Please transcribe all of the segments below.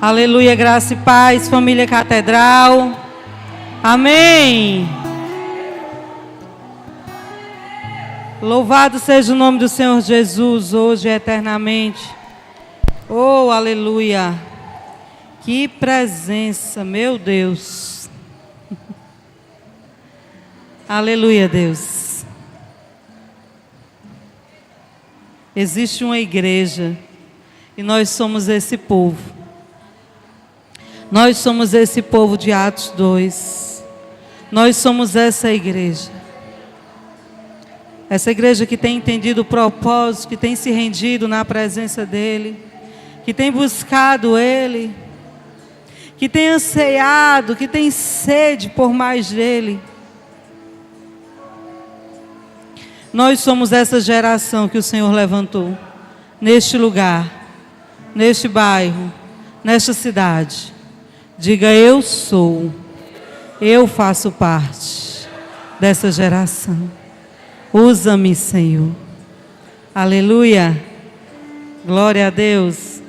Aleluia, graça e paz, família Catedral. Amém. Louvado seja o nome do Senhor Jesus, hoje e eternamente. Oh, aleluia. Que presença, meu Deus. Aleluia, Deus. Existe uma igreja e nós somos esse povo. Nós somos esse povo de Atos 2. Nós somos essa igreja. Essa igreja que tem entendido o propósito, que tem se rendido na presença dEle, que tem buscado Ele, que tem ansiado, que tem sede por mais dEle. Nós somos essa geração que o Senhor levantou, neste lugar, neste bairro, nesta cidade. Diga, eu sou, eu faço parte dessa geração. Usa-me, Senhor. Aleluia. Glória a Deus.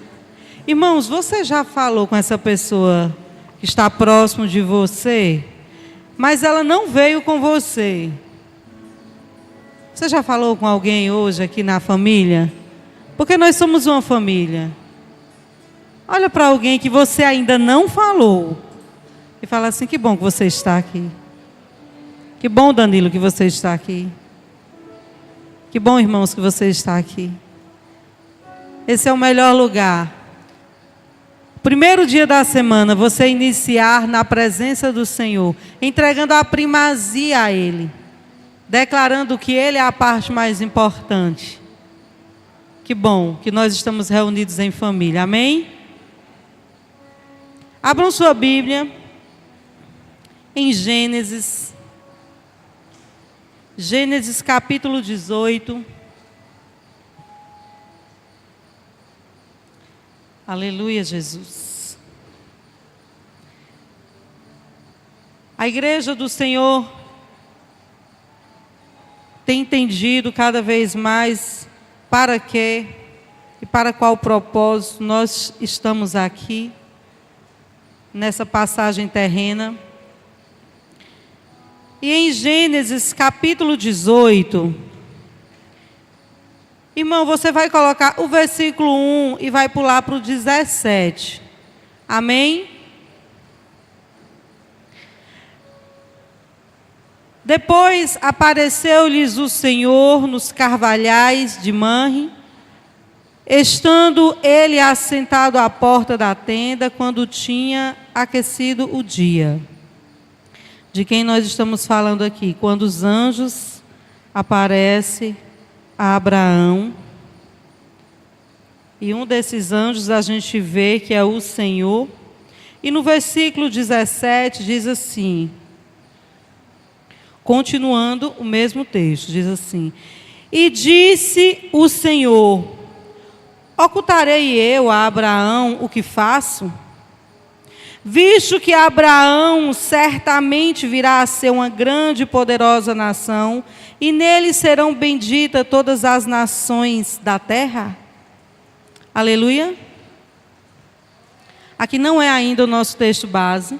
Irmãos, você já falou com essa pessoa que está próximo de você, mas ela não veio com você? Você já falou com alguém hoje aqui na família? Porque nós somos uma família. Olha para alguém que você ainda não falou e fala assim, que bom que você está aqui. Que bom, Danilo, que você está aqui. Que bom, irmãos, que você está aqui. Esse é o melhor lugar. Primeiro dia da semana, você iniciar na presença do Senhor, entregando a primazia a Ele, declarando que Ele é a parte mais importante. Que bom que nós estamos reunidos em família, amém? Abram sua Bíblia em Gênesis capítulo 18. Aleluia, Jesus. A igreja do Senhor tem entendido cada vez mais para quê e para qual propósito nós estamos aqui, nessa passagem terrena. E em Gênesis capítulo 18, irmão, você vai colocar o versículo 1 e vai pular para o 17. Amém? Depois apareceu-lhes o Senhor nos carvalhais de Manre, estando ele assentado à porta da tenda, quando tinha aquecido o dia. De quem nós estamos falando aqui? Quando os anjos aparecem a Abraão, e um desses anjos a gente vê que é o Senhor, e no versículo 17 diz assim, continuando o mesmo texto, diz assim, e disse o Senhor, ocultarei eu a Abraão o que faço? Visto que Abraão certamente virá a ser uma grande e poderosa nação, e nele serão benditas todas as nações da terra. Aleluia. Aqui não é ainda o nosso texto base,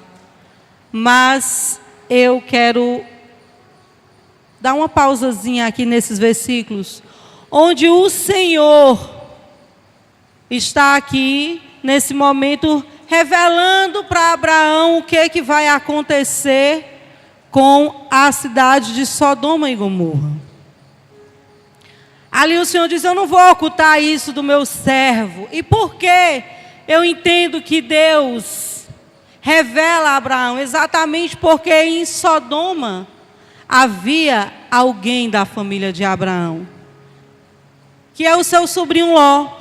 mas eu quero dar uma pausazinha aqui nesses versículos, onde o Senhor está aqui, nesse momento, revelando para Abraão o que vai acontecer com a cidade de Sodoma e Gomorra. Ali o Senhor diz, eu não vou ocultar isso do meu servo. E por que eu entendo que Deus revela a Abraão? Exatamente porque em Sodoma havia alguém da família de Abraão, que é o seu sobrinho Ló.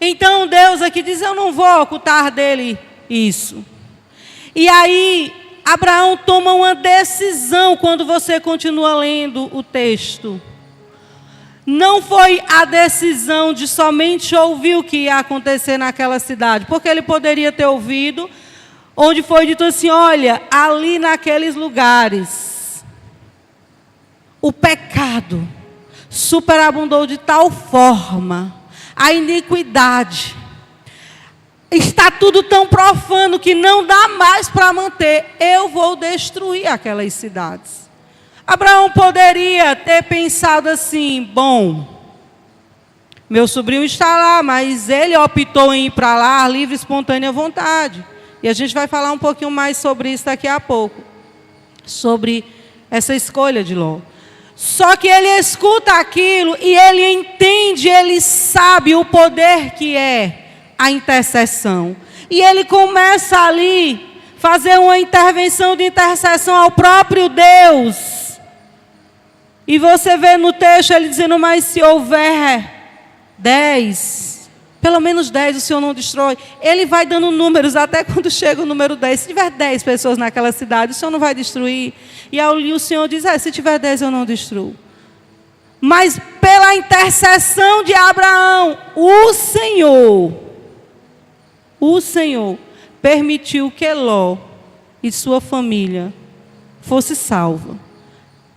Então Deus aqui diz, eu não vou ocultar dele isso. E aí Abraão toma uma decisão quando você continua lendo o texto. Não foi a decisão de somente ouvir o que ia acontecer naquela cidade, porque ele poderia ter ouvido, onde foi dito assim, olha, ali naqueles lugares, o pecado superabundou de tal forma, a iniquidade, está tudo tão profano que não dá mais para manter. Eu vou destruir aquelas cidades. Abraão poderia ter pensado assim: bom, meu sobrinho está lá, mas ele optou em ir para lá, livre, espontânea vontade. E a gente vai falar um pouquinho mais sobre isso daqui a pouco, sobre essa escolha de Ló. Só que ele escuta aquilo e ele entende, ele sabe o poder que é a intercessão. E ele começa ali fazer uma intervenção de intercessão ao próprio Deus. E você vê no texto ele dizendo: mas se houver 10, pelo menos 10 o Senhor não destrói. Ele vai dando números até quando chega o número 10. Se tiver 10 pessoas naquela cidade, o Senhor não vai destruir. E o Senhor diz: se tiver 10 eu não destruo. Mas pela intercessão de Abraão, o Senhor permitiu que Ló e sua família fosse salva.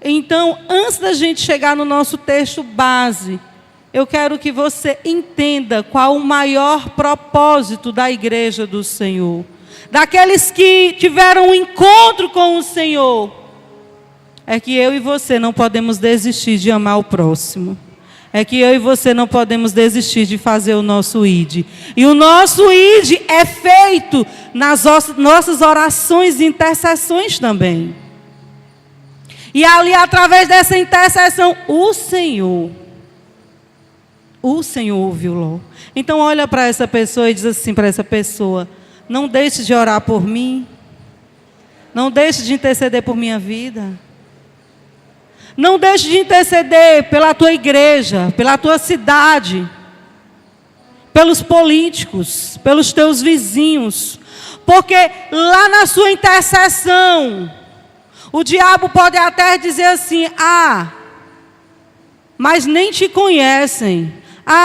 Então, antes da gente chegar no nosso texto base, eu quero que você entenda qual o maior propósito da igreja do Senhor. Daqueles que tiveram um encontro com o Senhor. É que eu e você não podemos desistir de amar o próximo. É que eu e você não podemos desistir de fazer o nosso ID. E o nosso ID é feito nas nossas orações e intercessões também. E ali, através dessa intercessão, o Senhor ouviu Ló. Então olha para essa pessoa e diz assim para essa pessoa: não deixe de orar por mim. Não deixe de interceder por minha vida. Não deixe de interceder pela tua igreja, pela tua cidade, pelos políticos, pelos teus vizinhos. Porque lá na sua intercessão, o diabo pode até dizer assim: mas nem te conhecem.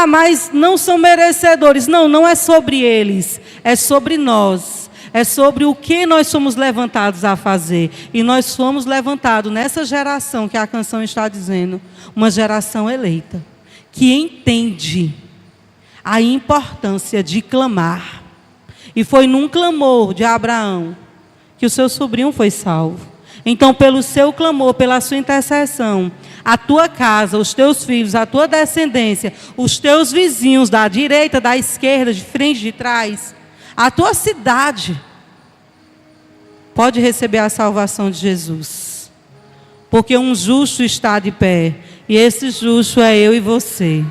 Mas não são merecedores. Não, não é sobre eles, é sobre nós. É sobre o que nós somos levantados a fazer. E nós fomos levantados nessa geração que a canção está dizendo, uma geração eleita, que entende a importância de clamar. E foi num clamor de Abraão que o seu sobrinho foi salvo. Então, pelo seu clamor, pela sua intercessão, a tua casa, os teus filhos, a tua descendência, os teus vizinhos da direita, da esquerda, de frente, de trás, a tua cidade pode receber a salvação de Jesus. Porque um justo está de pé, e esse justo é eu e você.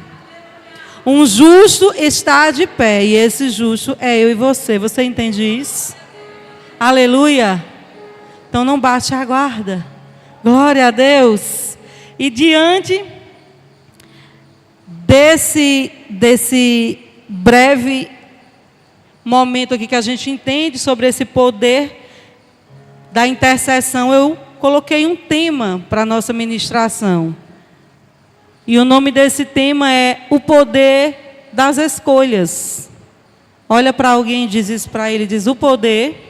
Um justo está de pé, e esse justo é eu e você. Você entende isso? Aleluia! Então não baixe a guarda. Glória a Deus. E diante desse breve momento aqui que a gente entende sobre esse poder da intercessão, eu coloquei um tema para a nossa ministração. E o nome desse tema é o poder das escolhas. Olha para alguém e diz isso para ele, diz: o poder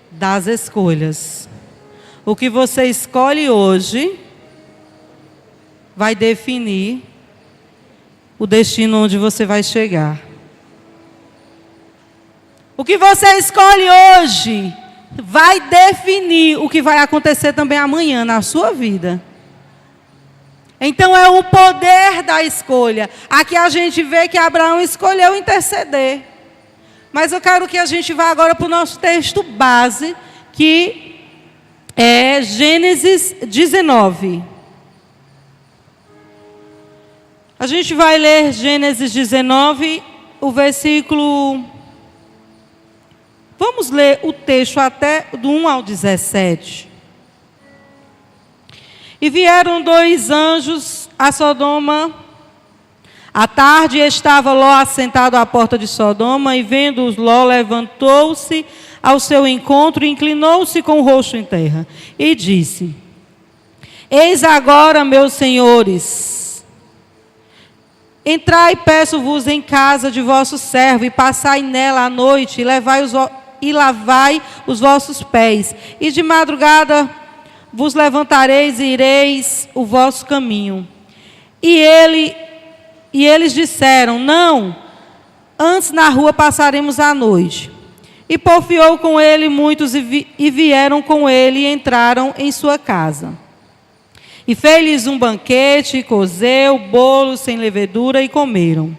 das escolhas. O que você escolhe hoje vai definir o destino onde você vai chegar. O que você escolhe hoje vai definir o que vai acontecer também amanhã na sua vida. Então é o poder da escolha. Aqui a gente vê que Abraão escolheu interceder. Mas eu quero que a gente vá agora para o nosso texto base, que é Gênesis 19. A gente vai ler Gênesis 19, o versículo... Vamos ler o texto até do 1 ao 17. E vieram 2 anjos a Sodoma. À tarde estava Ló assentado à porta de Sodoma, e vendo-os, Ló levantou-se ao seu encontro e inclinou-se com o rosto em terra. E disse: eis agora, meus senhores, entrai, peço-vos, em casa de vosso servo, e passai nela a noite, e lavai os vossos pés. E de madrugada vos levantareis e ireis o vosso caminho. E eles disseram: não, antes na rua passaremos a noite. E porfiou com ele muitos e vieram com ele e entraram em sua casa. E fez-lhes um banquete, e cozeu bolos sem levedura, e comeram.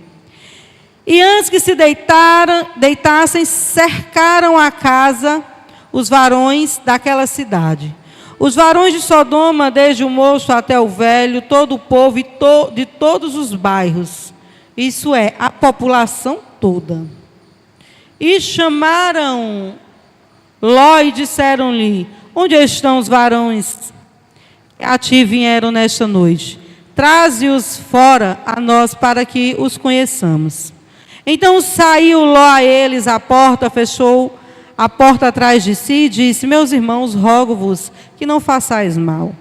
E antes que se deitassem, cercaram a casa os varões daquela cidade. Os varões de Sodoma, desde o moço até o velho, todo o povo de todos os bairros. Isso é, a população toda. E chamaram Ló e disseram-lhe: onde estão os varões que a ti vieram nesta noite? Traze-os fora a nós para que os conheçamos. Então saiu Ló a eles à porta, fechou a porta atrás de si e disse: meus irmãos, rogo-vos que não façais mal.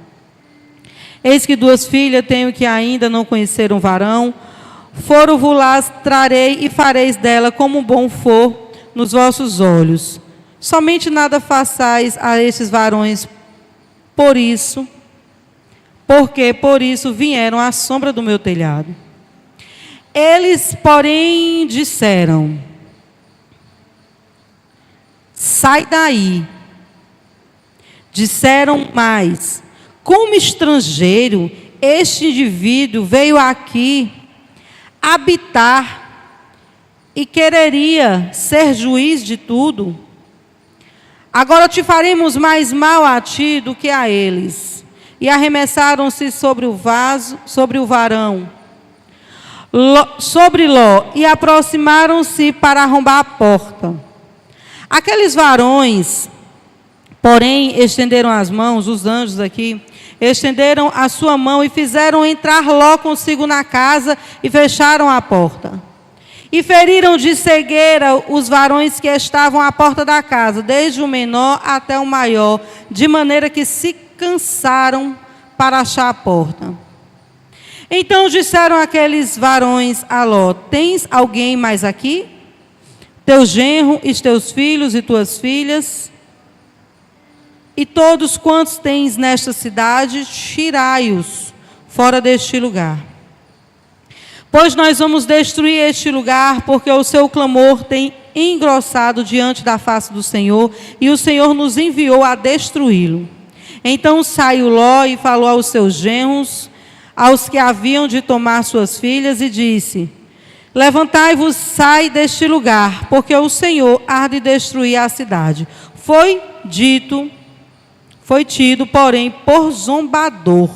Eis que 2 filhas tenho que ainda não conheceram varão. Foro-vos-las trarei e fareis dela como bom for nos vossos olhos. Somente nada façais a estes varões, porque por isso vieram à sombra do meu telhado. Eles, porém, disseram: sai daí. Disseram mais: como estrangeiro, este indivíduo veio aqui habitar e quereria ser juiz de tudo. Agora te faremos mais mal a ti do que a eles. E arremessaram-se sobre o varão, sobre Ló, e aproximaram-se para arrombar a porta. Aqueles varões, porém, estenderam as mãos, os anjos aqui, estenderam a sua mão e fizeram entrar Ló consigo na casa e fecharam a porta. E feriram de cegueira os varões que estavam à porta da casa, desde o menor até o maior, de maneira que se cansaram para achar a porta. Então disseram aqueles varões a Ló: tens alguém mais aqui? Teu genro, e teus filhos e tuas filhas, e todos quantos tens nesta cidade, tirai-os fora deste lugar. Pois nós vamos destruir este lugar, porque o seu clamor tem engrossado diante da face do Senhor, e o Senhor nos enviou a destruí-lo. Então saiu Ló e falou aos seus genros, aos que haviam de tomar suas filhas, e disse: levantai-vos, sai deste lugar, porque o Senhor há de destruir a cidade. Foi tido, porém, por zombador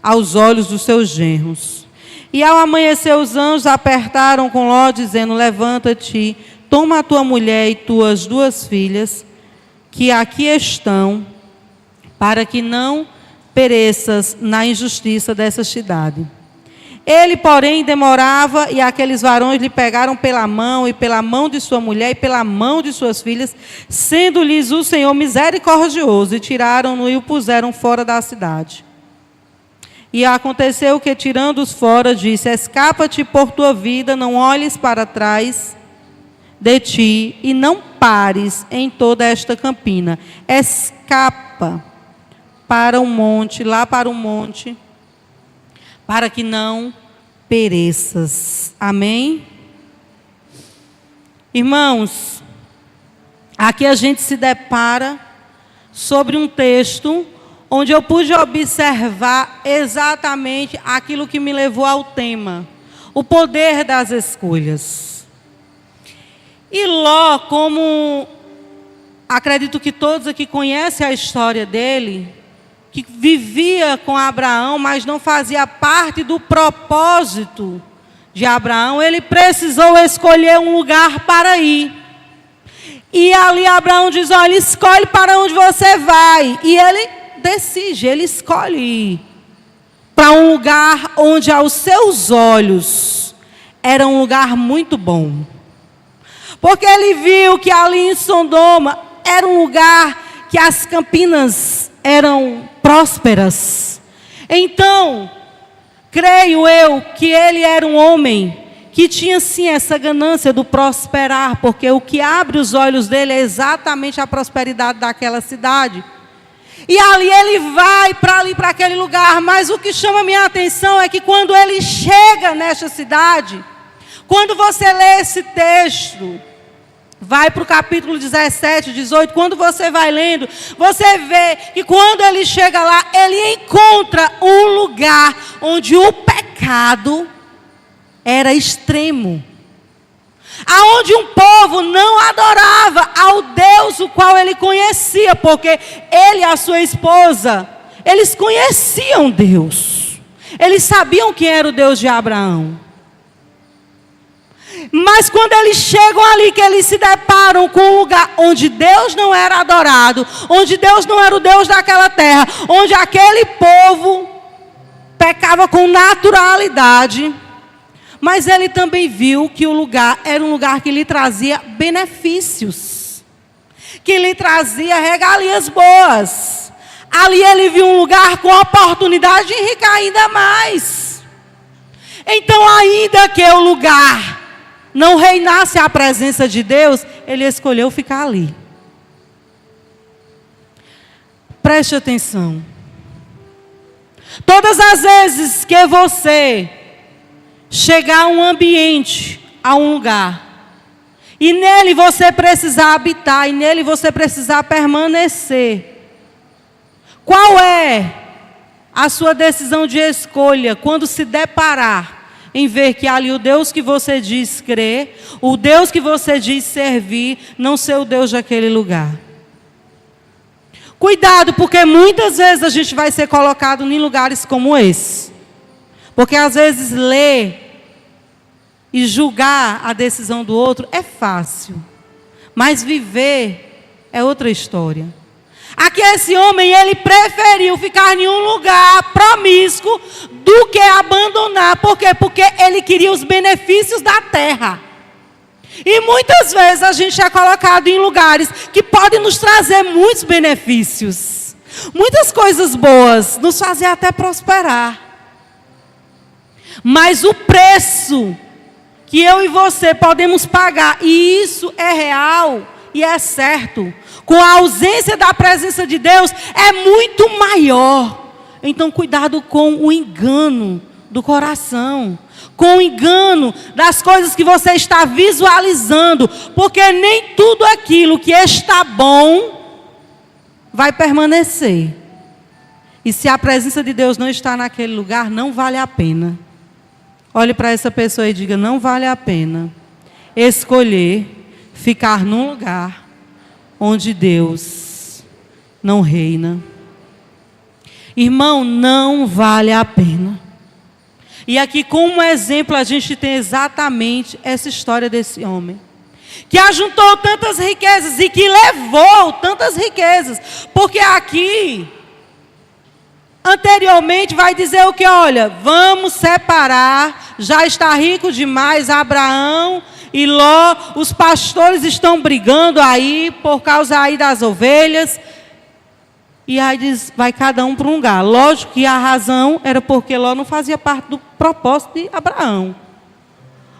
aos olhos dos seus genros. E ao amanhecer os anjos apertaram com Ló, dizendo: levanta-te, toma a tua mulher e tuas 2 filhas, que aqui estão, para que não pereças na injustiça dessa cidade. Ele, porém, demorava, e aqueles varões lhe pegaram pela mão, e pela mão de sua mulher, e pela mão de suas filhas, sendo-lhes o Senhor misericordioso, e tiraram-no e o puseram fora da cidade. E aconteceu que, tirando-os fora, disse: escapa-te por tua vida, não olhes para trás de ti, e não pares em toda esta campina. Escapa para o monte, lá para o monte, para que não pereças. Amém? Irmãos, aqui a gente se depara sobre um texto onde eu pude observar exatamente aquilo que me levou ao tema: o poder das escolhas. E Ló, como acredito que todos aqui conhecem a história dele, que vivia com Abraão, mas não fazia parte do propósito de Abraão, ele precisou escolher um lugar para ir. E ali Abraão diz: olha, escolhe para onde você vai. E ele decide, ele escolhe ir para um lugar onde aos seus olhos era um lugar muito bom. Porque ele viu que ali em Sodoma era um lugar que as campinas eram prósperas. Então, creio eu que ele era um homem que tinha sim essa ganância do prosperar, porque o que abre os olhos dele é exatamente a prosperidade daquela cidade. E ali ele vai para aquele lugar, mas o que chama a minha atenção é que quando ele chega nesta cidade, Quando você lê esse texto, vai para o capítulo 17, 18, quando você vai lendo, você vê que quando ele chega lá, ele encontra um lugar onde o pecado era extremo. Aonde um povo não adorava ao Deus o qual ele conhecia, porque ele e a sua esposa, eles conheciam Deus. Eles sabiam quem era o Deus de Abraão. Mas quando eles chegam ali, que eles se deparam com um lugar onde Deus não era adorado, onde Deus não era o Deus daquela terra, onde aquele povo pecava com naturalidade, mas ele também viu que o lugar era um lugar que lhe trazia benefícios, que lhe trazia regalias boas. Ali ele viu um lugar com oportunidade de enriquecer ainda mais. Então, ainda que o lugar não reinasse a presença de Deus, ele escolheu ficar ali. Preste atenção. Todas as vezes que você chegar a um ambiente, a um lugar, e nele você precisar habitar, e nele você precisar permanecer, qual é a sua decisão de escolha quando se deparar em ver que ali o Deus que você diz crer, o Deus que você diz servir, não ser o Deus daquele lugar? Cuidado, porque muitas vezes a gente vai ser colocado em lugares como esse. Porque às vezes ler e julgar a decisão do outro é fácil, mas viver é outra história. Aqui esse homem, ele preferiu ficar em um lugar promíscuo do que abandonar. Por quê? Porque ele queria os benefícios da terra. E muitas vezes a gente é colocado em lugares que podem nos trazer muitos benefícios, muitas coisas boas, nos fazer até prosperar. Mas o preço que eu e você podemos pagar, e isso é real e é certo, com a ausência da presença de Deus, é muito maior. Então, cuidado com o engano do coração, com o engano das coisas que você está visualizando, porque nem tudo aquilo que está bom vai permanecer. E se a presença de Deus não está naquele lugar, não vale a pena. Olhe para essa pessoa e diga: não vale a pena escolher ficar num lugar onde Deus não reina. Irmão, não vale a pena. E aqui, como exemplo, a gente tem exatamente essa história desse homem, que ajuntou tantas riquezas e que levou tantas riquezas. Porque aqui, anteriormente, vai dizer o que? Olha, vamos separar, já está rico demais Abraão e Ló, os pastores estão brigando aí, por causa aí das ovelhas. E aí diz, vai cada um para um lugar. Lógico que a razão era porque Ló não fazia parte do propósito de Abraão.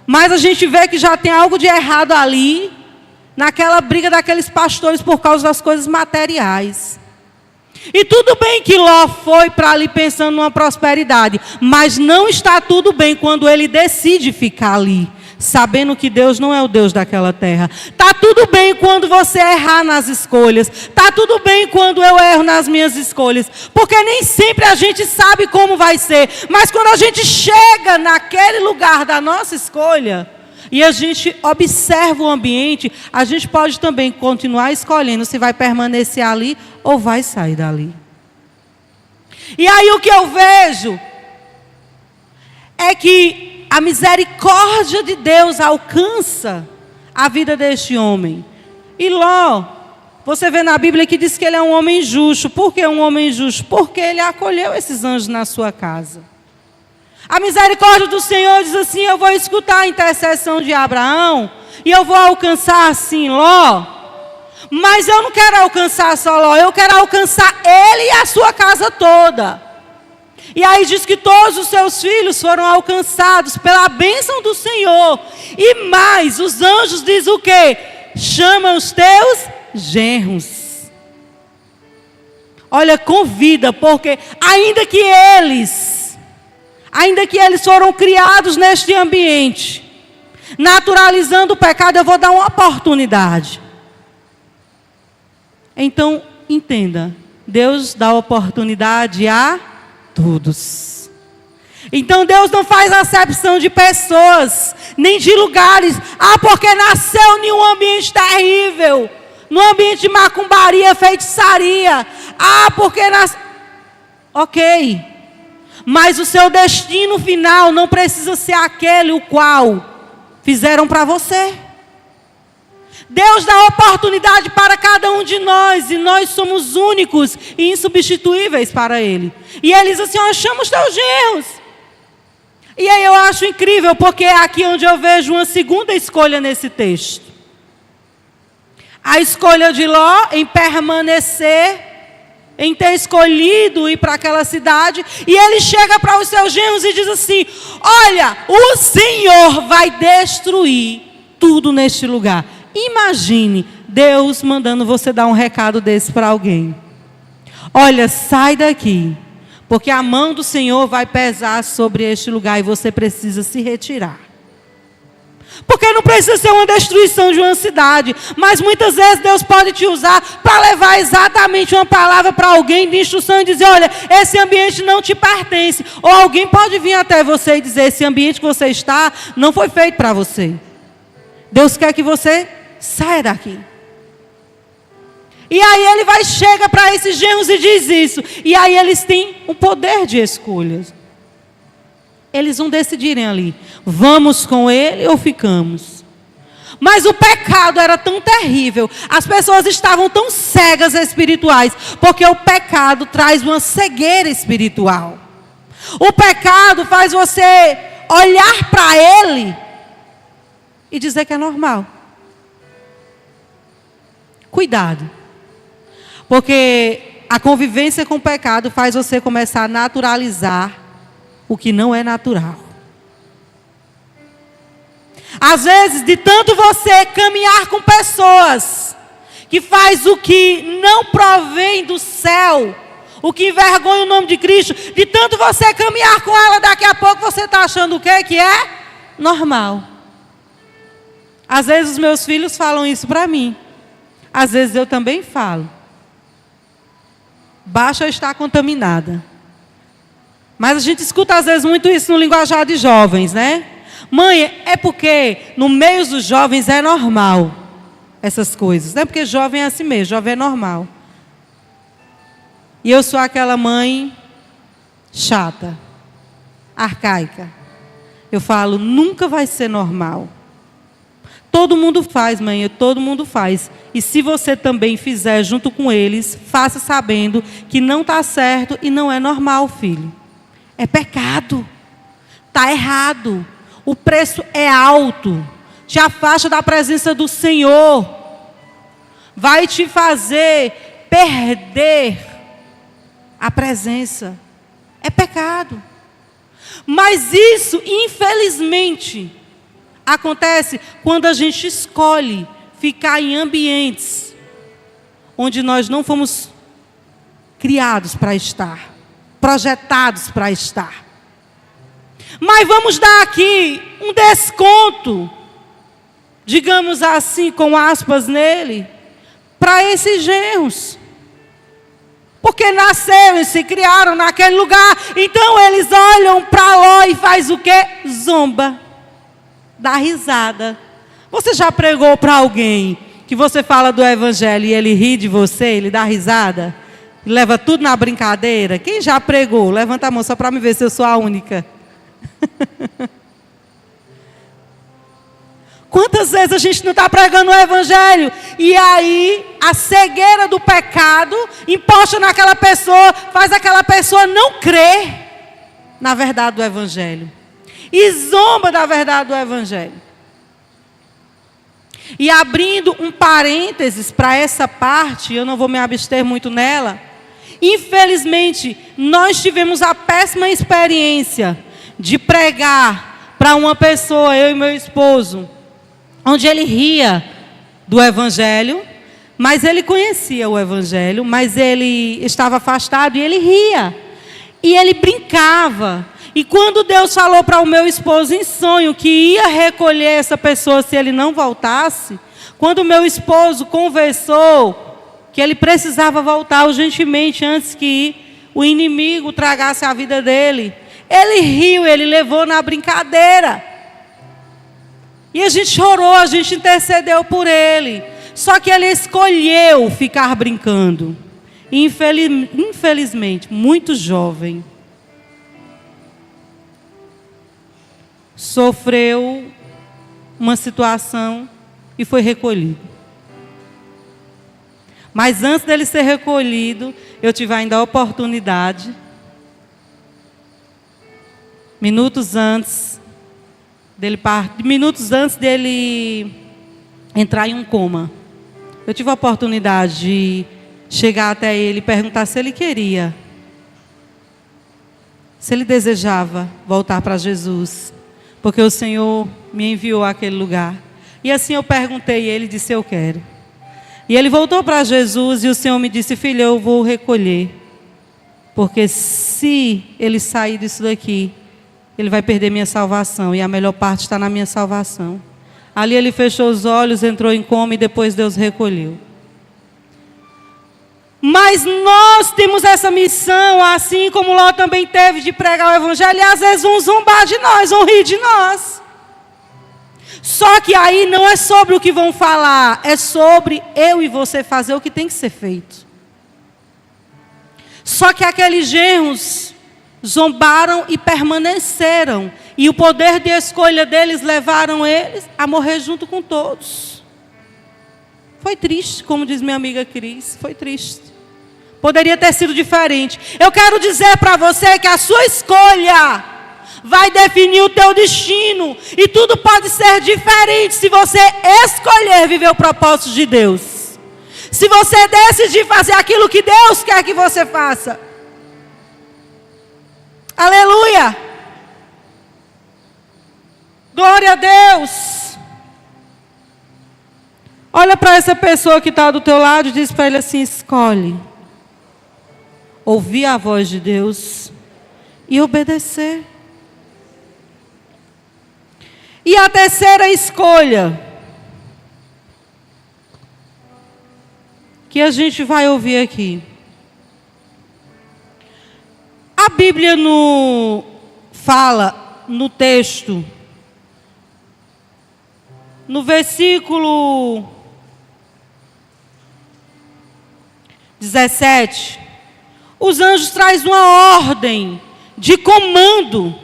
Mas a gente vê que já tem algo de errado ali, naquela briga daqueles pastores por causa das coisas materiais. E tudo bem que Ló foi para ali pensando numa prosperidade, mas não está tudo bem quando ele decide ficar ali, sabendo que Deus não é o Deus daquela terra. Está tudo bem quando você errar nas escolhas. Está tudo bem quando eu erro nas minhas escolhas. Porque nem sempre a gente sabe como vai ser. Mas quando a gente chega naquele lugar da nossa escolha, e a gente observa o ambiente, a gente pode também continuar escolhendo se vai permanecer ali ou vai sair dali. E aí o que eu vejo é que a misericórdia de Deus alcança a vida deste homem. E Ló, você vê na Bíblia que diz que ele é um homem justo. Por que um homem justo? Porque ele acolheu esses anjos na sua casa. A misericórdia do Senhor diz assim: eu vou escutar a intercessão de Abraão e eu vou alcançar assim Ló. Mas eu não quero alcançar só Ló, eu quero alcançar ele e a sua casa toda. E aí diz que todos os seus filhos foram alcançados pela bênção do Senhor. E mais, os anjos dizem o quê? Chama os teus genros. Olha, convida, porque ainda que eles foram criados neste ambiente, naturalizando o pecado, eu vou dar uma oportunidade. Então, entenda, Deus dá oportunidade a todos. Então Deus não faz acepção de pessoas, nem de lugares. Porque nasceu em um ambiente terrível, num ambiente de macumbaria, feitiçaria. Porque nasceu. Ok, mas o seu destino final não precisa ser aquele o qual fizeram para você. Deus dá oportunidade para cada um de nós, e nós somos únicos e insubstituíveis para Ele. E Ele diz assim: chama os teus genros. E aí eu acho incrível, porque é aqui onde eu vejo uma segunda escolha nesse texto. A escolha de Ló em permanecer, em ter escolhido ir para aquela cidade. E ele chega para os seus genros e diz assim: olha, o Senhor vai destruir tudo neste lugar. Imagine Deus mandando você dar um recado desse para alguém. Olha, sai daqui, porque a mão do Senhor vai pesar sobre este lugar e você precisa se retirar. Porque não precisa ser uma destruição de uma cidade, mas muitas vezes Deus pode te usar para levar exatamente uma palavra para alguém de instrução e dizer: olha, esse ambiente não te pertence. Ou alguém pode vir até você e dizer: esse ambiente que você está não foi feito para você. Deus quer que você saia daqui. E aí ele chega para esses genros e diz isso. E aí eles têm um poder de escolha. Eles vão decidirem ali: vamos com ele ou ficamos? Mas o pecado era tão terrível, as pessoas estavam tão cegas espirituais, porque o pecado traz uma cegueira espiritual. O pecado faz você olhar para ele e dizer que é normal. Cuidado, porque a convivência com o pecado faz você começar a naturalizar o que não é natural. Às vezes, de tanto você caminhar com pessoas que faz o que não provém do céu, o que envergonha o nome de Cristo, de tanto você caminhar com ela, daqui a pouco você está achando o quê? Que é normal. Às vezes os meus filhos falam isso para mim. Às vezes eu também falo. Basta eu estar contaminada. Mas a gente escuta às vezes muito isso no linguajar de jovens, né? Mãe, é porque no meio dos jovens é normal essas coisas. Não é porque jovem é assim mesmo, jovem é normal. E eu sou aquela mãe chata, arcaica. Eu falo: nunca vai ser normal. Todo mundo faz, mãe, todo mundo faz. E se você também fizer junto com eles, faça sabendo que não está certo e não é normal, filho. É pecado. Está errado. O preço é alto. Te afasta da presença do Senhor. Vai te fazer perder a presença. É pecado. Mas isso, infelizmente, acontece quando a gente escolhe ficar em ambientes onde nós não fomos criados para estar, projetados para estar. Mas vamos dar aqui um desconto, digamos assim, com aspas nele, para esses genros. Porque nasceram e se criaram naquele lugar. Então eles olham para Ló e faz o quê? Zomba. Dá risada. Você já pregou para alguém que você fala do evangelho e ele ri de você, ele dá risada? Leva tudo na brincadeira? Quem já pregou? Levanta a mão só para me ver se eu sou a única. Quantas vezes a gente não está pregando o evangelho e aí a cegueira do pecado imposta naquela pessoa faz aquela pessoa não crer na verdade do evangelho e zomba da verdade do evangelho. E abrindo um parênteses para essa parte, eu não vou me abster muito nela. Infelizmente, nós tivemos a péssima experiência de pregar para uma pessoa, eu e meu esposo, onde ele ria do evangelho, mas ele conhecia o evangelho, mas ele estava afastado e ele ria. E ele brincava. E quando Deus falou para o meu esposo em sonho que ia recolher essa pessoa se ele não voltasse, quando o meu esposo conversou que ele precisava voltar urgentemente antes que o inimigo tragasse a vida dele, ele riu, ele levou na brincadeira. E a gente chorou, a gente intercedeu por ele. Só que ele escolheu ficar brincando. E infelizmente, muito jovem, sofreu uma situação e foi recolhido. Mas antes dele ser recolhido, eu tive ainda a oportunidade, minutos antes dele entrar em um coma, eu tive a oportunidade de chegar até ele e perguntar se ele queria, se ele desejava voltar para Jesus, porque o Senhor me enviou àquele lugar. E assim eu perguntei e ele disse: eu quero. E ele voltou para Jesus e o Senhor me disse: filho, eu vou recolher, porque se ele sair disso daqui, ele vai perder minha salvação, e a melhor parte está na minha salvação. Ali ele fechou os olhos, entrou em coma e depois Deus recolheu. Mas nós temos essa missão, assim como Ló também teve, de pregar o evangelho, e às vezes vão zombar de nós, vão rir de nós. Só que aí não é sobre o que vão falar, é sobre eu e você fazer o que tem que ser feito. Só que aqueles genros zombaram e permaneceram, e o poder de escolha deles levaram eles a morrer junto com todos. Foi triste, como diz minha amiga Cris, foi triste. Poderia ter sido diferente. Eu quero dizer para você que a sua escolha vai definir o teu destino, e tudo pode ser diferente se você escolher viver o propósito de Deus. Se você decidir fazer aquilo que Deus quer que você faça. Aleluia! Glória a Deus! Olha para essa pessoa que está do teu lado e diz para ele assim: escolhe ouvir a voz de Deus e obedecer. E a terceira escolha que a gente vai ouvir aqui. A Bíblia fala no texto, no versículo 17, os anjos trazem uma ordem de comando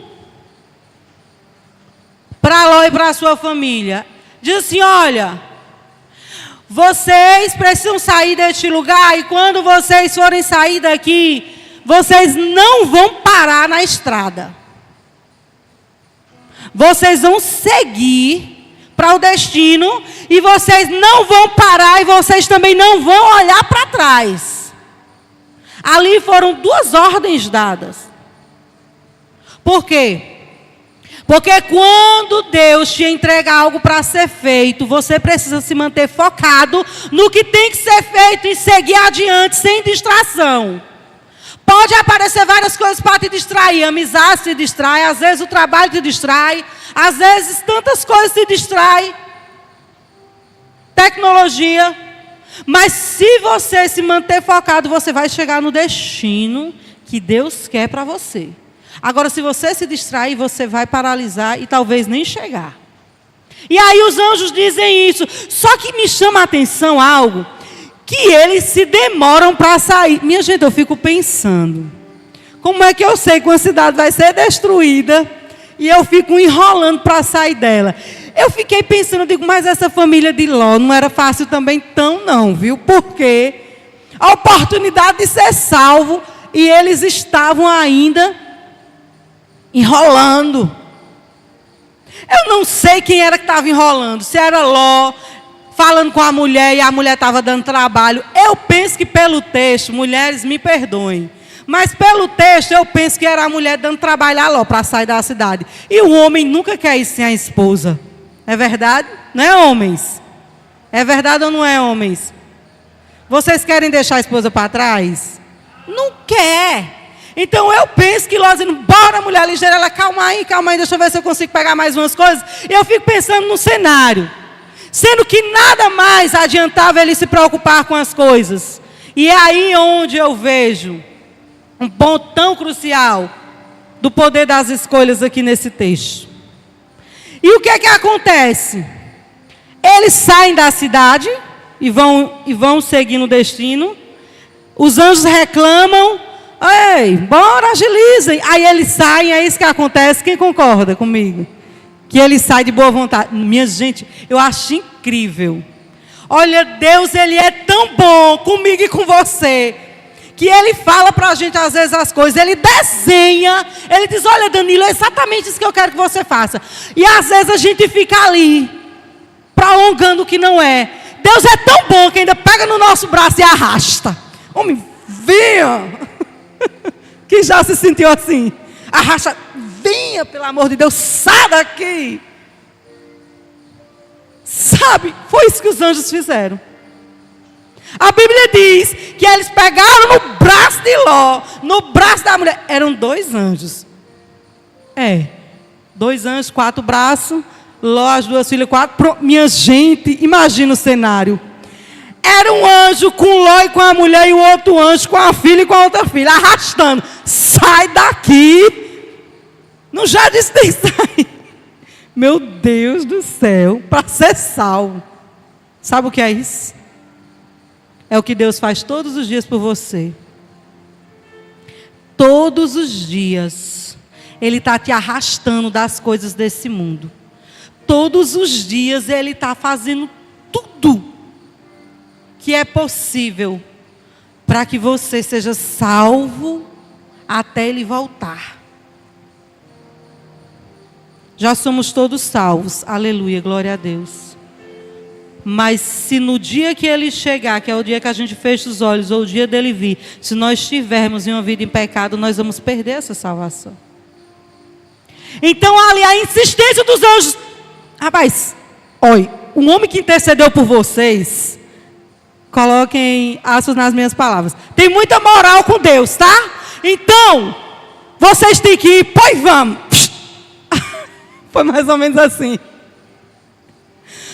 para Ló e para a sua família. Diz assim: olha, vocês precisam sair deste lugar, e quando vocês forem sair daqui, vocês não vão parar na estrada. Vocês vão seguir para o destino, e vocês não vão parar, e vocês também não vão olhar para trás. Ali foram duas ordens dadas. Por quê? Porque quando Deus te entrega algo para ser feito, você precisa se manter focado no que tem que ser feito e seguir adiante sem distração. Pode aparecer várias coisas para te distrair. A amizade te distrai, às vezes o trabalho te distrai, às vezes tantas coisas te distraem. Tecnologia. Mas se você se manter focado, você vai chegar no destino que Deus quer para você. Agora, se você se distrair, você vai paralisar e talvez nem chegar. E aí os anjos dizem isso. Só que me chama a atenção algo, que eles se demoram para sair. Minha gente, eu fico pensando, como é que eu sei que uma cidade vai ser destruída e eu fico enrolando para sair dela? Eu fiquei pensando, eu digo, mas essa família de Ló não era fácil também tão não, viu? Porque a oportunidade de ser salvo, e eles estavam ainda enrolando. Eu não sei quem era que estava enrolando, se era Ló falando com a mulher e a mulher estava dando trabalho. Eu penso que pelo texto, mulheres me perdoem, mas pelo texto eu penso que era a mulher dando trabalho a Ló para sair da cidade. E o homem nunca quer ir sem a esposa. É verdade? Não é, homens? É verdade ou não é, homens? Vocês querem deixar a esposa para trás? Não quer. Então eu penso que Ló dizendo, bora mulher ligeira, ela, calma aí, deixa eu ver se eu consigo pegar mais umas coisas. E eu fico pensando no cenário. Sendo que nada mais adiantava ele se preocupar com as coisas. E é aí onde eu vejo um ponto tão crucial do poder das escolhas aqui nesse texto. E o que é que acontece? Eles saem da cidade e vão seguindo o destino. Os anjos reclamam, ei, bora, agilizem. Aí eles saem, é isso que acontece. Quem concorda comigo? Que ele sai de boa vontade. Minha gente, eu acho incrível. Olha, Deus, Ele é tão bom comigo e com você, que Ele fala para a gente às vezes as coisas, Ele desenha, Ele diz, olha Danilo, é exatamente isso que eu quero que você faça. E às vezes a gente fica ali, prolongando o que não é. Deus é tão bom que ainda pega no nosso braço e arrasta. Homem, venha! Quem já se sentiu assim? Arrasta, venha, pelo amor de Deus, sai daqui. Sabe, foi isso que os anjos fizeram. A Bíblia diz que eles pegaram no braço de Ló, no braço da mulher. Eram 2 anjos. 2 anjos, 4 braços. Ló, as 2 filhas, 4. Minha gente, imagina o cenário. Era um anjo com Ló e com a mulher, e o outro anjo com a filha e com a outra filha, arrastando. Sai daqui. Não já disse tem que sair. Meu Deus do céu, para ser salvo. Sabe o que é isso? É o que Deus faz todos os dias por você. Todos os dias, Ele está te arrastando das coisas desse mundo. Todos os dias, Ele está fazendo tudo que é possível para que você seja salvo até Ele voltar. Já somos todos salvos, aleluia, glória a Deus. Mas se no dia que Ele chegar, que é o dia que a gente fecha os olhos, ou o dia dele vir, se nós estivermos em uma vida em pecado, nós vamos perder essa salvação. Então ali a insistência dos anjos. Rapaz, olha, um homem que intercedeu por vocês, coloquem aspas nas minhas palavras, tem muita moral com Deus, tá? Então, vocês têm que ir, pois vamos. Foi mais ou menos assim.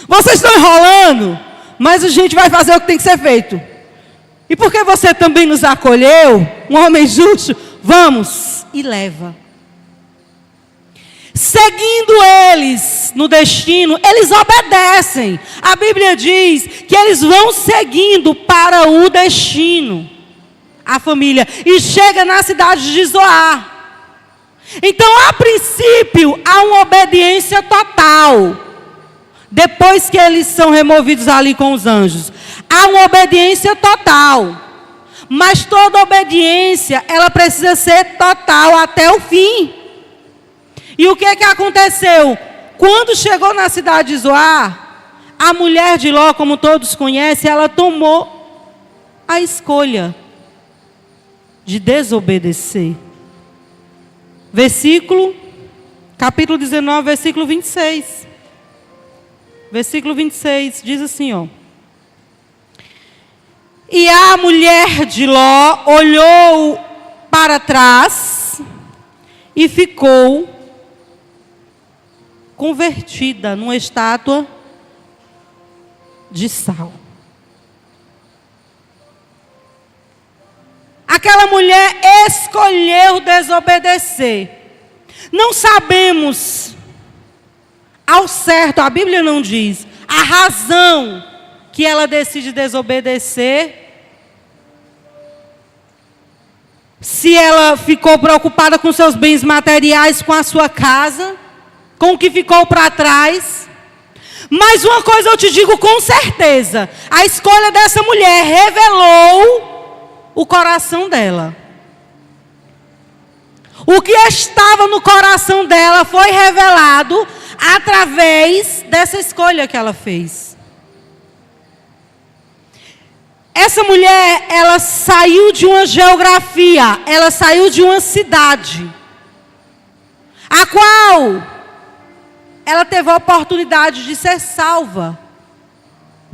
Vocês estão enrolando, mas a gente vai fazer o que tem que ser feito. E porque você também nos acolheu, um homem justo, vamos e leva. Seguindo eles no destino, eles obedecem. A Bíblia diz que eles vão seguindo para o destino. A família. E chega na cidade de Zoar. Então, a princípio, há uma obediência total. Depois que eles são removidos ali com os anjos, há uma obediência total. Mas toda obediência, ela precisa ser total até o fim. E o que aconteceu? Quando chegou na cidade de Zoar, a mulher de Ló, como todos conhecem, ela tomou a escolha de desobedecer. Capítulo 19, versículo 26. Versículo 26, diz assim, ó. E a mulher de Ló olhou para trás e ficou convertida numa estátua de sal. Aquela mulher escolheu desobedecer. Não sabemos ao certo, a Bíblia não diz, a razão que ela decide desobedecer. Se ela ficou preocupada com seus bens materiais, com a sua casa, com o que ficou para trás. Mas uma coisa eu te digo com certeza, a escolha dessa mulher revelou o coração dela. O que estava no coração dela foi revelado através dessa escolha que ela fez. Essa mulher, ela saiu de uma geografia, ela saiu de uma cidade, a qual ela teve a oportunidade de ser salva,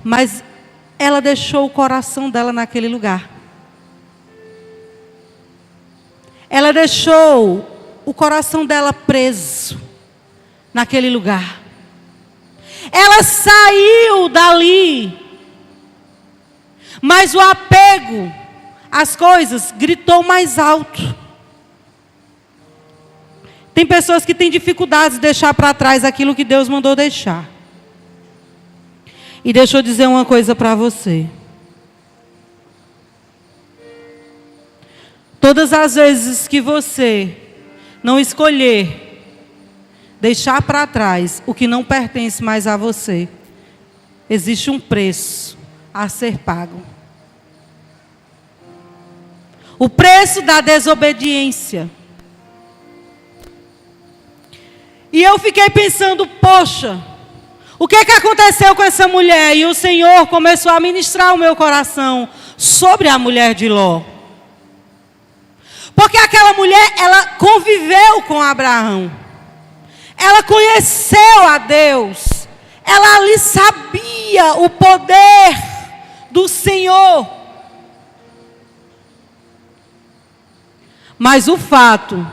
mas ela deixou o coração dela naquele lugar. ela deixou o coração dela preso naquele lugar. Ela saiu dali, mas o apego às coisas gritou mais alto. Tem pessoas que têm dificuldades de deixar para trás aquilo que Deus mandou deixar. E deixa eu dizer uma coisa para você. Todas as vezes que você não escolher deixar para trás o que não pertence mais a você, existe um preço a ser pago. O preço da desobediência. E eu fiquei pensando, poxa, o que aconteceu com essa mulher? E o Senhor começou a ministrar o meu coração sobre a mulher de Ló. Porque aquela mulher, ela conviveu com Abraão. Ela conheceu a Deus. Ela ali sabia o poder do Senhor. Mas o fato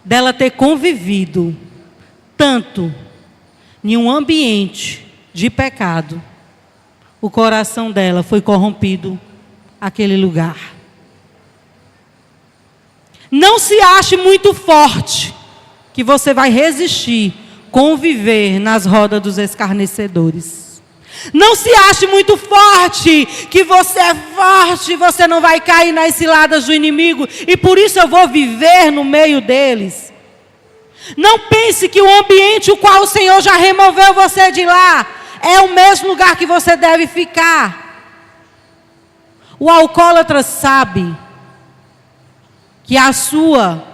dela ter convivido tanto em um ambiente de pecado, o coração dela foi corrompido àquele lugar. Não se ache muito forte que você vai resistir conviver nas rodas dos escarnecedores. Não se ache muito forte que você é forte, você não vai cair nas ciladas do inimigo e por isso eu vou viver no meio deles. Não pense que o ambiente o qual o Senhor já removeu você de lá é o mesmo lugar que você deve ficar. O alcoólatra sabe que a sua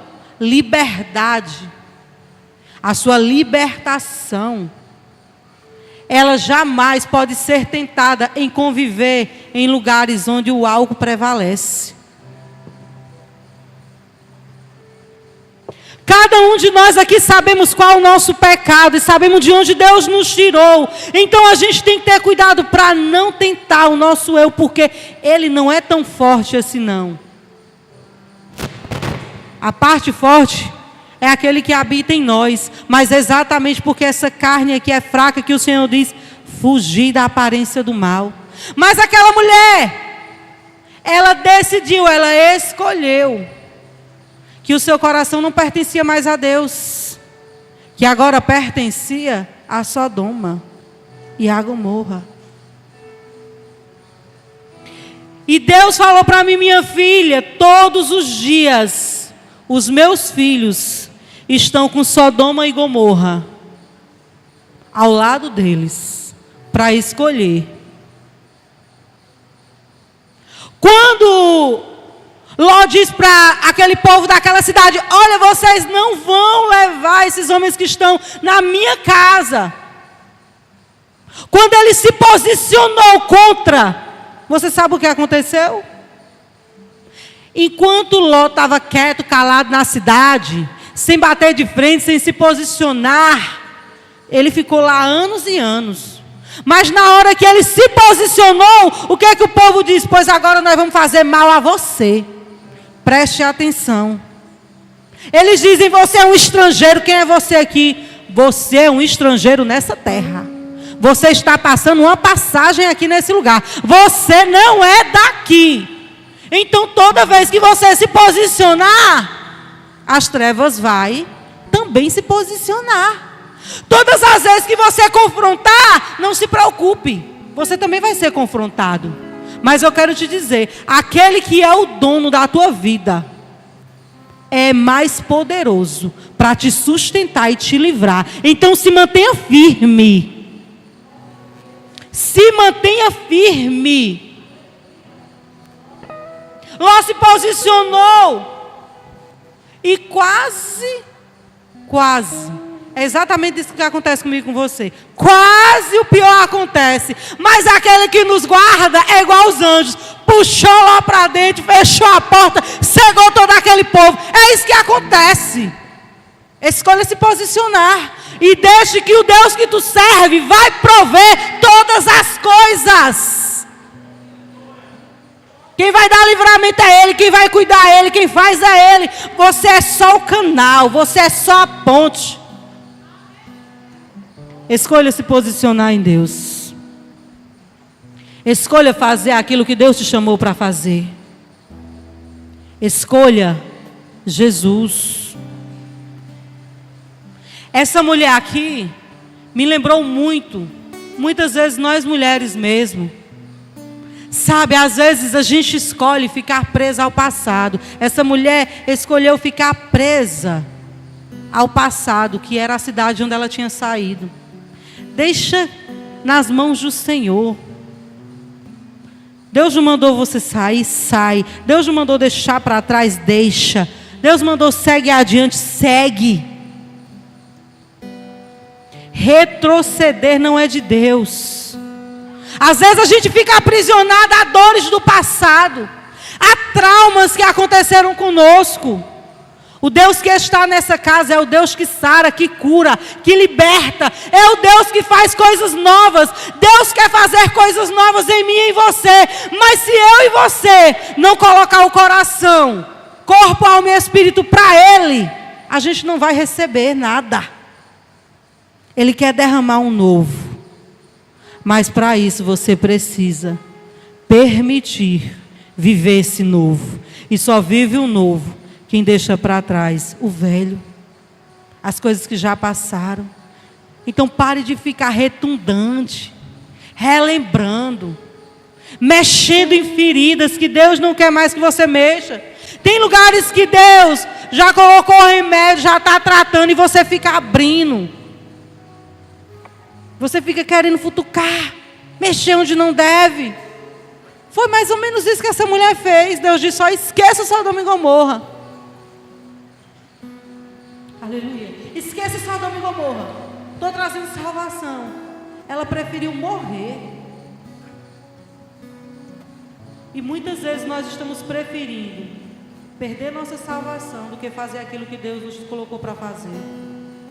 liberdade, a sua libertação, ela jamais pode ser tentada em conviver em lugares onde o álcool prevalece. Cada um de nós aqui sabemos qual é o nosso pecado e sabemos de onde Deus nos tirou. Então a gente tem que ter cuidado para não tentar o nosso eu, porque ele não é tão forte assim não. A parte forte é aquele que habita em nós, mas exatamente porque essa carne aqui é fraca que o Senhor diz, fugir da aparência do mal. Mas aquela mulher, ela decidiu, ela escolheu que o seu coração não pertencia mais a Deus, que agora pertencia a Sodoma e a Gomorra. E Deus falou para mim, minha filha, todos os dias, os meus filhos estão com Sodoma e Gomorra ao lado deles, para escolher. Quando Ló diz para aquele povo daquela cidade, olha, vocês não vão levar esses homens que estão na minha casa. Quando ele se posicionou contra, você sabe o que aconteceu? Enquanto Ló estava quieto, calado na cidade, sem bater de frente, sem se posicionar, ele ficou lá anos e anos. Mas na hora que ele se posicionou, o que é que o povo diz? Pois agora nós vamos fazer mal a você. Preste atenção. Eles dizem, você é um estrangeiro. Quem é você aqui? Você é um estrangeiro nessa terra. Você está passando uma passagem aqui nesse lugar. Você não é daqui. Então toda vez que você se posicionar, as trevas vai também se posicionar. Todas as vezes que você confrontar, não se preocupe. Você também vai ser confrontado. Mas eu quero te dizer, aquele que é o dono da tua vida é mais poderoso para te sustentar e te livrar. Então se mantenha firme. Se mantenha firme. Ló se posicionou e quase, é exatamente isso que acontece comigo e com você. Quase o pior acontece. Mas aquele que nos guarda é igual aos anjos. Puxou lá para dentro, fechou a porta, cegou todo aquele povo. É isso que acontece. Escolha se posicionar. E deixe que o Deus que tu serve vai prover todas as coisas. Quem vai dar livramento é Ele, quem vai cuidar é Ele, quem faz é Ele. Você é só o canal, você é só a ponte. Escolha se posicionar em Deus. Escolha fazer aquilo que Deus te chamou para fazer. Escolha Jesus. Essa mulher aqui me lembrou muitas vezes nós mulheres mesmo. Sabe, às vezes a gente escolhe ficar presa ao passado. Essa mulher escolheu ficar presa ao passado, que era a cidade onde ela tinha saído. Deixa nas mãos do Senhor. Deus não mandou você sair, sai. Deus não mandou deixar para trás, deixa. Deus mandou segue adiante, segue. Retroceder não é de Deus. Às vezes a gente fica aprisionado a dores do passado, a traumas que aconteceram conosco. O Deus que está nessa casa é o Deus que sara, que cura, que liberta. É o Deus que faz coisas novas. Deus quer fazer coisas novas em mim e em você. Mas se eu e você não colocar o coração, corpo, alma e espírito para Ele, a gente não vai receber nada. Ele quer derramar um novo. Mas para isso você precisa permitir viver esse novo. E só vive o novo quem deixa para trás o velho, as coisas que já passaram. Então pare de ficar retundante, relembrando, mexendo em feridas que Deus não quer mais que você mexa. Tem lugares que Deus já colocou o remédio, já está tratando e você fica abrindo. Você fica querendo futucar, mexer onde não deve. Foi mais ou menos isso que essa mulher fez. Deus disse, só esqueça Sodoma e Gomorra. Aleluia. Esqueça Sodoma e Gomorra. Estou trazendo salvação. Ela preferiu morrer. E muitas vezes nós estamos preferindo perder nossa salvação do que fazer aquilo que Deus nos colocou para fazer.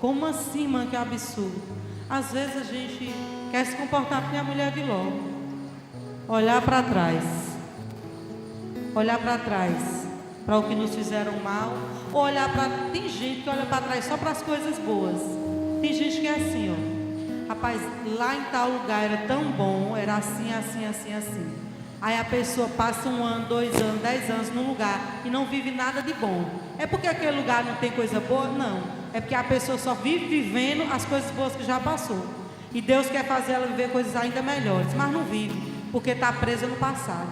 Como assim, mãe? Que absurdo. Às vezes a gente quer se comportar como a mulher de Ló. Olhar para trás. Olhar para trás. Para o que nos fizeram mal. Ou olhar para... Tem gente que olha para trás só para as coisas boas. Tem gente que é assim, ó. Rapaz, lá em tal lugar era tão bom. Era assim, assim, assim, assim. Aí a pessoa passa 1 ano, 2 anos, 10 anos num lugar e não vive nada de bom. É porque aquele lugar não tem coisa boa? Não. É porque a pessoa só vive vivendo as coisas boas que já passou. E Deus quer fazer ela viver coisas ainda melhores, mas não vive, porque está presa no passado.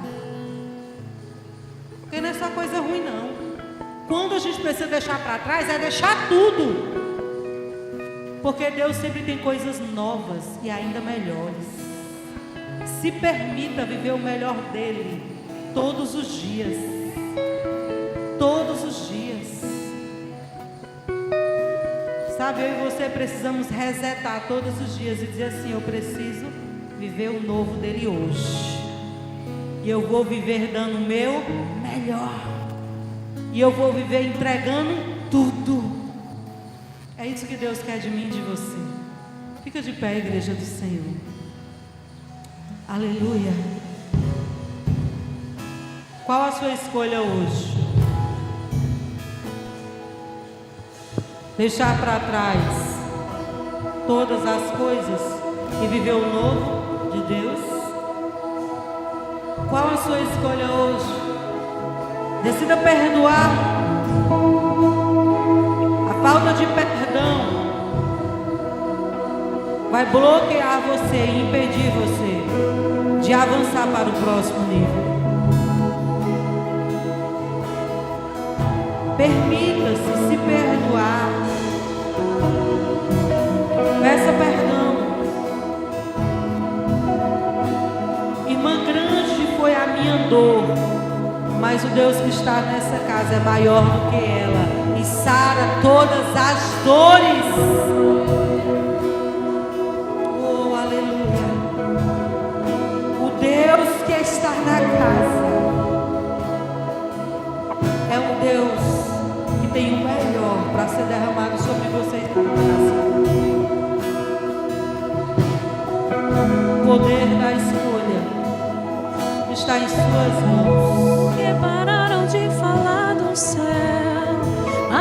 Porque não é só coisa ruim, não. Quando a gente precisa deixar para trás, é deixar tudo. Porque Deus sempre tem coisas novas e ainda melhores. Se permita viver o melhor dele todos os dias. Todos os dias. Sabe, eu e você precisamos resetar todos os dias e dizer assim, eu preciso viver o novo dele hoje. E eu vou viver dando o meu melhor. E eu vou viver entregando tudo. É isso que Deus quer de mim e de você. Fica de pé, igreja do Senhor. Aleluia. Qual a sua escolha hoje? Deixar para trás todas as coisas e viver o novo de Deus? Qual a sua escolha hoje? Decida perdoar. A falta de perdão vai bloquear você e impedir você de avançar para o próximo nível. Permita-se se perdoar. Peça perdão. Irmã, grande foi a minha dor, mas o Deus que está nessa casa é maior do que ela e sara todas as dores. Oh, aleluia. O Deus que está na casa é um Deus que tem o melhor para ser derramado sobre vocês na casa. O poder da escolha está em suas mãos.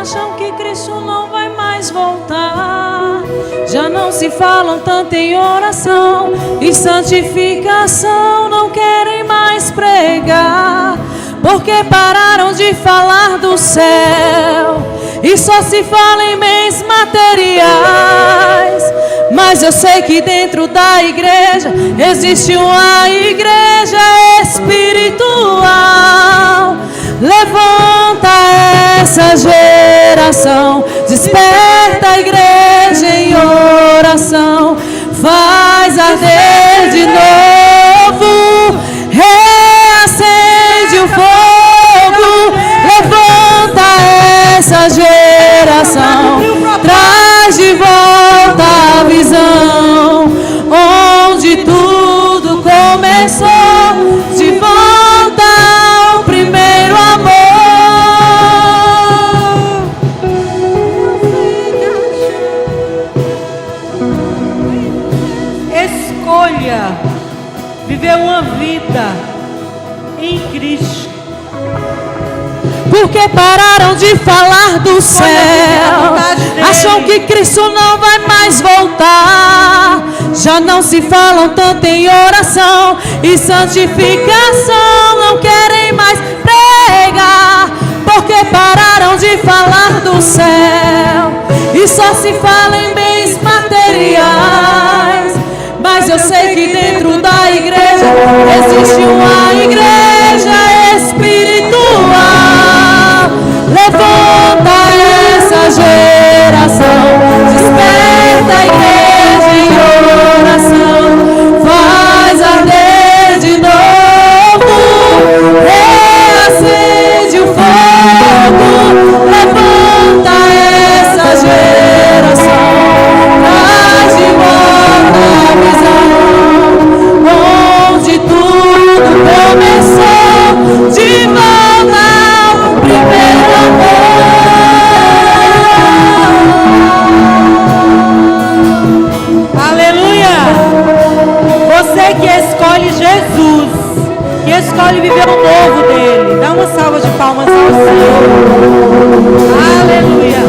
acham que Cristo não vai mais voltar. Já não se falam tanto em oração e santificação, não querem mais pregar, porque pararam de falar do céu e só se fala em bens materiais. Mas eu sei que dentro da igreja existe uma igreja espiritual. Levanta essa geração, desperta a igreja em oração, faz arder de novo, reacende o fogo. Levanta essa geração, traz de volta a visão, onde tudo começou, de volta ao primeiro amor. Escolha viver uma vida em Cristo. Porque pararam de falar do céu, acham que Cristo não vai mais voltar. Já não se falam tanto em oração e santificação, não querem mais pregar, porque pararam de falar do céu e só se fala em bens materiais. Mas eu sei que dentro da igreja existe uma igreja espiritual. Levanta essa geração, desperta a igreja em oração, faz arder de novo, reacende o fogo. Levanta essa geração, traz de volta a visão, onde tudo começou, de volta ao primeiro amor. Aleluia! Você que escolhe Jesus, que escolhe viver o novo dele, dá uma salva de palmas ao Senhor. Aleluia!